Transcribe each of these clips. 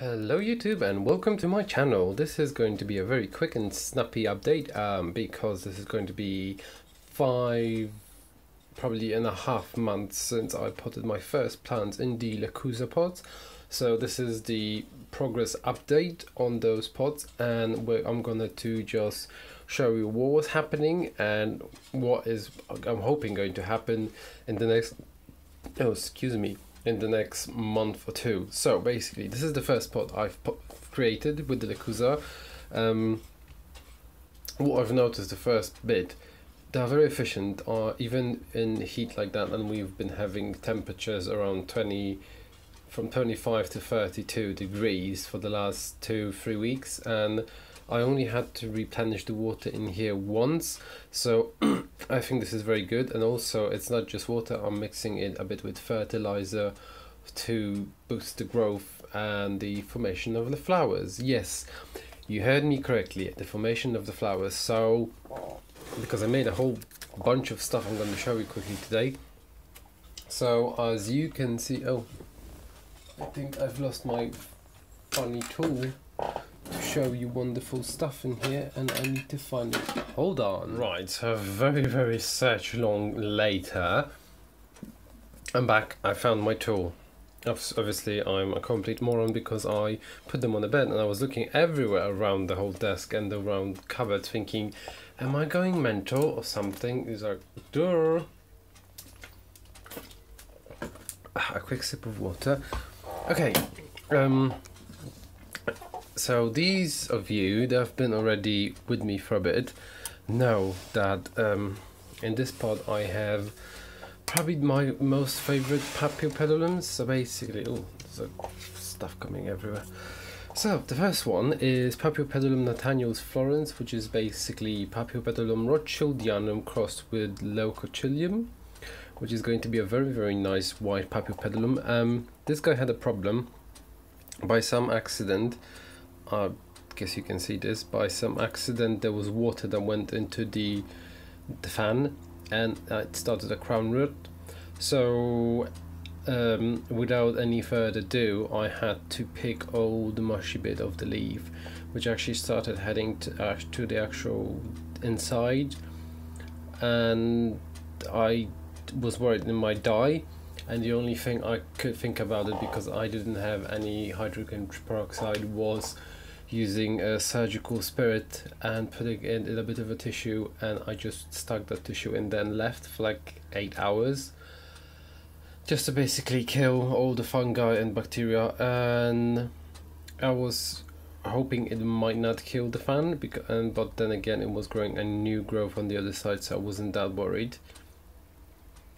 Hello YouTube and welcome to my channel. This is going to be a very quick and snappy update because this is going to be probably and a half months since I potted my first plants in the Lechuza pots. So this is the progress update on those pots, and I'm gonna just show you what was happening and what is I'm hoping going to happen in the next in the next month or two. So basically this is the first pot I've created with the Lechuza. What I've noticed the first bit, they're very efficient, even in heat like that, and we've been having temperatures around from 25 to 32 degrees for the last 2-3 weeks, and I only had to replenish the water in here once, so I think this is very good. And also it's not just water, I'm mixing it a bit with fertilizer to boost the growth and the formation of the flowers. Yes, you heard me correctly, the formation of the flowers. So because I made a whole bunch of stuff I'm going to show you quickly today. So as you can see, I think I've lost my funny tool to show you wonderful stuff in here, and I need to find it. Hold on. Right, so very search long later, I'm back. I found my tool. Obviously I'm a complete moron because I put them on the bed and I was looking everywhere around the whole desk and around cupboard thinking, am I going mental or something? It's like, duh. A quick sip of water. Okay, so these of you that have been already with me for a bit know that in this pot I have probably my most favorite Paphiopedilums. So basically, there's stuff coming everywhere. So the first one is Paphiopedilum Nathaniel's Florence, which is basically Paphiopedilum Rothschildianum crossed with Lechuza, which is going to be a very nice white Paphiopedilum. This guy had a problem. By some accident, I guess you can see this, by some accident there was water that went into the fan, and it started a crown root. So without any further ado, I had to pick all the mushy bit of the leaf, which actually started heading to the actual inside, and I was worried it might die. And the only thing I could think about it, because I didn't have any hydrogen peroxide, was using a surgical spirit and putting it in a bit of a tissue, and I just stuck that tissue in then left for like 8 hours just to basically kill all the fungi and bacteria. And I was hoping it might not kill the fan, but then again it was growing a new growth on the other side, so I wasn't that worried.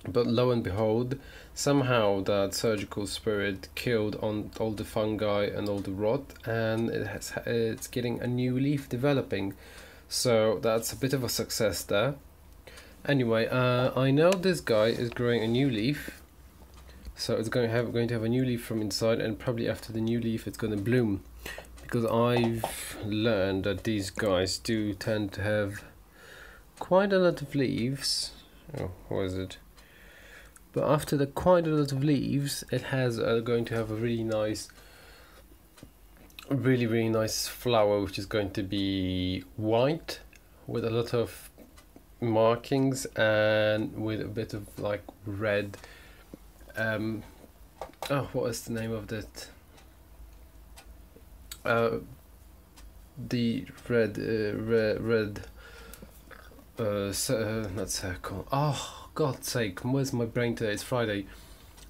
But lo and behold, somehow that surgical spirit killed on all the fungi and all the rot, and it's getting a new leaf developing. So that's a bit of a success there. Anyway, I know this guy is growing a new leaf, so it's going to have a new leaf from inside, and probably after the new leaf it's going to bloom, because I've learned that these guys do tend to have quite a lot of leaves. Oh, what is it? But after quite a lot of leaves, it has going to have a really nice flower, which is going to be white with a lot of markings and with a bit of like red. What is the name of that? The red not circle. Oh, God's sake, where's my brain today? It's Friday.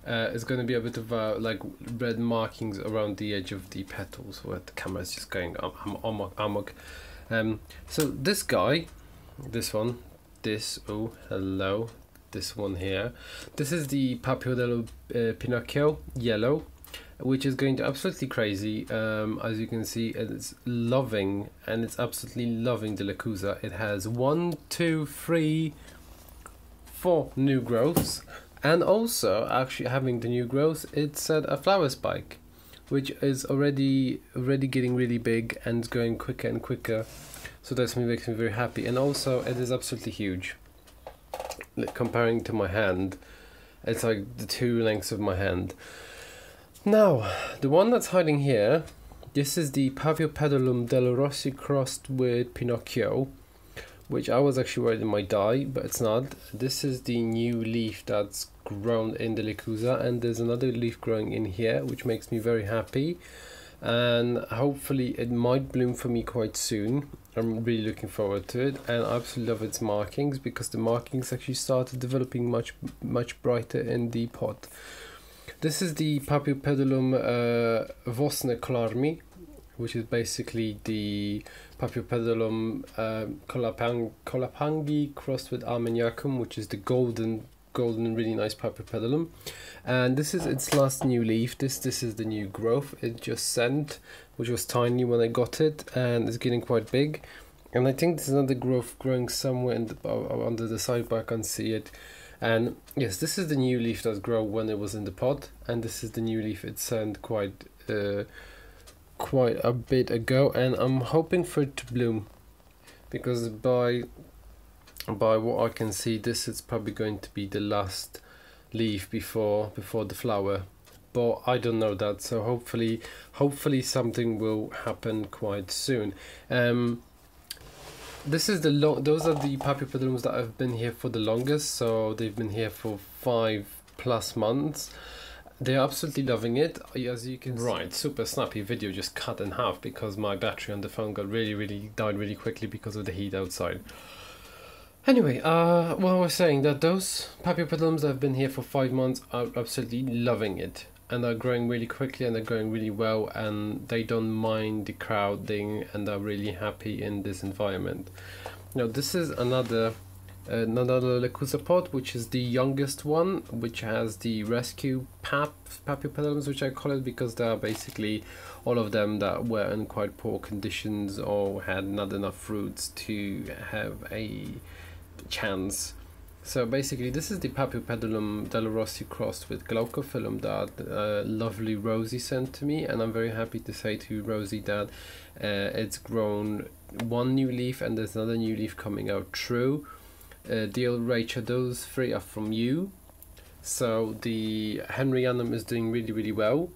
It's going to be a bit of like red markings around the edge of the petals, where the camera is just going amok. So this guy, this one here, this is the Paphiopedilum Pinocchio yellow, which is going to absolutely crazy. As you can see, it's absolutely loving the Lechuza. It has 1, 2, 3, 4 new growths, and also actually having the new growth, it's a flower spike, which is already getting really big and going quicker and quicker. So that makes me very happy. And also it is absolutely huge. Comparing to my hand, it's like the 2 lengths of my hand. Now, the one that's hiding here This is the Paphiopedilum del Rossi crossed with Pinocchio, which I was actually worried it might die, but it's not. This is the new leaf that's grown in the Lechuza, and there's another leaf growing in here, which makes me very happy. And hopefully it might bloom for me quite soon. I'm really looking forward to it, and I absolutely love its markings because the markings actually started developing much brighter in the pot. This is the Paphiopedilum Vosne Kolarmi, which is basically the Paphiopedilum Kolapangi crossed with Armeniacum, which is the golden really nice Paphiopedilum. And this is its last new leaf. This is the new growth it just sent, which was tiny when I got it, and it's getting quite big. And I think there's another growth growing somewhere in the, under the side, but I can't see it. And yes, this is the new leaf that grew when it was in the pot, and this is the new leaf it sent quite a bit ago, and I'm hoping for it to bloom, because by what I can see, this is probably going to be the last leaf before the flower, but I don't know that, so hopefully something will happen quite soon. This is those are the Paphiopedilums that have been here for the longest, so they've been here for 5+ months. They're absolutely loving it, as you can see. Right, super snappy video just cut in half because my battery on the phone got really died really quickly because of the heat outside. Anyway, well, I was saying that those Paphiopedilums that have been here for 5 months are absolutely loving it, and they're growing really quickly and they're growing really well, and they don't mind the crowding, and they're really happy in this environment. Now this is another Lechuza pot, which is the youngest one, which has the rescue Paphiopedilums, which I call it, because they are basically all of them that were in quite poor conditions or had not enough fruits to have a chance. So basically this is the Paphiopedilum del Rossi crossed with Glaucophyllum that lovely Rosie sent to me, and I'm very happy to say to Rosie that it's grown one new leaf and there's another new leaf coming out true. Dear Rachel, those 3 are from you. So the Henryanum is doing really well.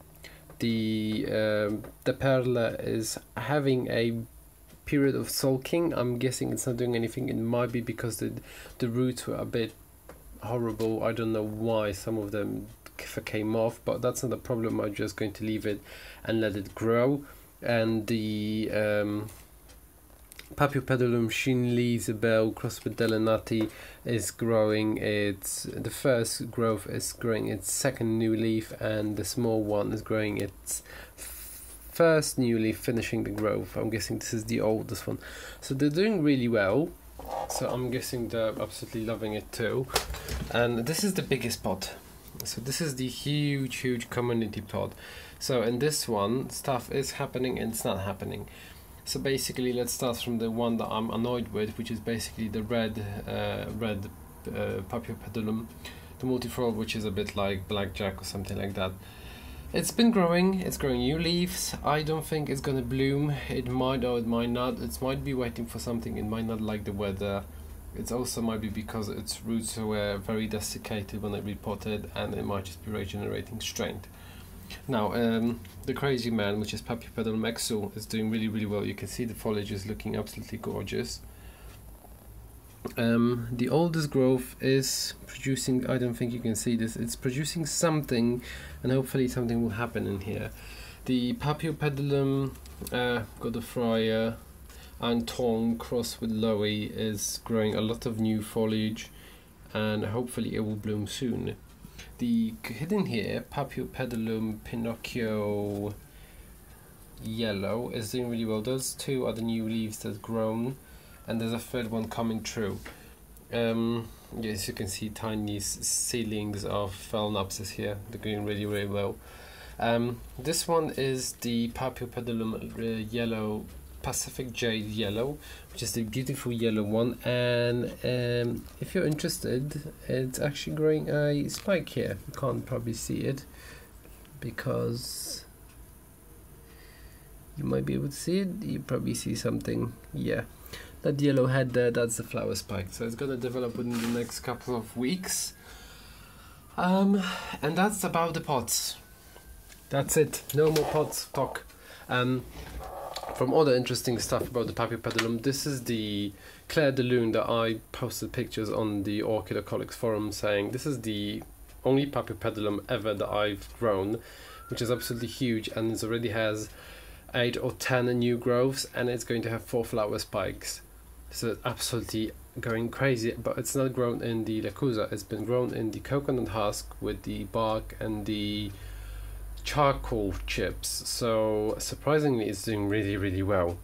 The Perla is having a period of sulking. I'm guessing it's not doing anything. It might be because the roots were a bit horrible. I don't know why some of them came off, but that's not a problem. I'm just going to leave it and let it grow. And the Paphiopedilum Shinli Isabel crossed with Delenati is growing the first growth is growing its second new leaf, and the small one is growing its first new leaf, finishing the growth. I'm guessing this is the oldest one. So they're doing really well, so I'm guessing they're absolutely loving it too. And this is the biggest pot. So this is the huge community pot. So in this one, stuff is happening and it's not happening. So basically, let's start from the one that I'm annoyed with, which is basically the red Paphiopedilum, the multiflora, which is a bit like blackjack or something like that. It's been growing, it's growing new leaves. I don't think it's gonna bloom. It might or it might not. It might be waiting for something. It might not like the weather. It also might be because its roots were very desiccated when I repotted, and it might just be regenerating strength. Now, the crazy man, which is Paphiopedilum exul, is doing really well. You can see the foliage is looking absolutely gorgeous. The oldest growth is producing, I don't think you can see this, it's producing something, and hopefully something will happen in here. The Paphiopedilum Godefroy Anton crossed with Loey is growing a lot of new foliage, and hopefully it will bloom soon. The hidden here, Paphiopedilum Pinocchio Yellow, is doing really well. Those 2 are the new leaves that's grown, and there's a 3rd one coming true. Yes, you can see tiny seedlings of Phalaenopsis here. They're doing really well. This one is the Paphiopedilum Yellow, Pacific Jade Yellow, which is the beautiful yellow one, and if you're interested, it's actually growing a spike here. You can't probably see it because you might be able to see it. You probably see something, yeah. That yellow head there, that's the flower spike. So it's going to develop within the next couple of weeks. And that's about the pots. That's it. No more pots talk. And from all the interesting stuff about the Paphiopedilum, this is the Claire de Lune that I posted pictures on the Orchidocolics forum saying this is the only Paphiopedilum ever that I've grown, which is absolutely huge, and it already has 8 or 10 new growths, and it's going to have 4 flower spikes. So it's absolutely going crazy, but it's not grown in the Lechuza, it's been grown in the coconut husk with the bark and the charcoal chips, so surprisingly it's doing really well.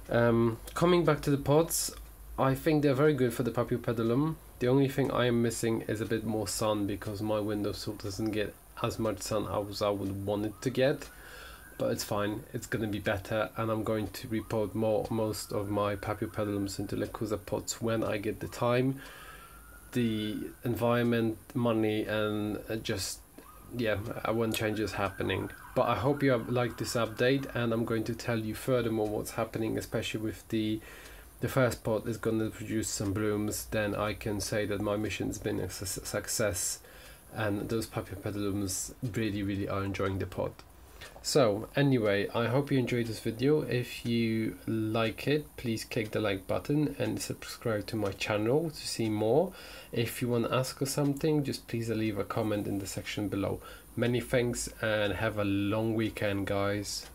Coming back to the pots, I think they're very good for the Paphiopedilum. The only thing I am missing is a bit more sun, because my windowsill doesn't get as much sun as I would want it to get, but it's fine, it's going to be better, and I'm going to repot most of my Paphiopedilums into Lechuza pots when I get the time, the environment, money, and just when change is happening. But I hope you have liked this update, and I'm going to tell you furthermore what's happening, especially with the first pot is going to produce some blooms. Then I can say that my mission's been a success, and those Paphiopedilums really are enjoying the pot. So anyway, I hope you enjoyed this video. If you like it, please click the like button and subscribe to my channel to see more. If you want to ask us something, just please leave a comment in the section below. Many thanks, and have a long weekend, guys.